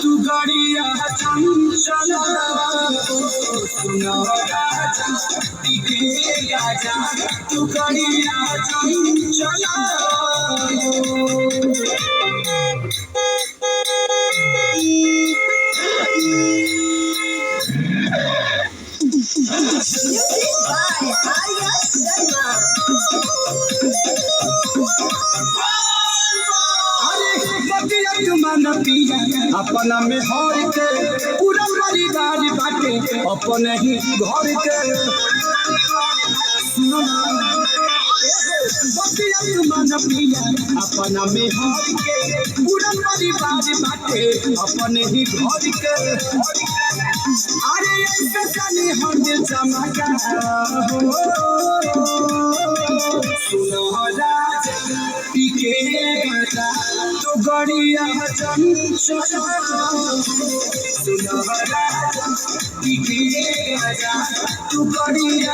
तू गड़िया चंचल सुनो राजा गाजा तू गड़िया चंचल अपना में हर के पूरा परिवार बाटे अपने ही घर के सुनो मन पिया अपना में हर के पूरा परिवार बाटे अपने ही घर के अरे जानी हम चमका सुनो राजा पीके गाजा तो गड़िया चंचल सुनो राजा पीके गाजा तो गड़िया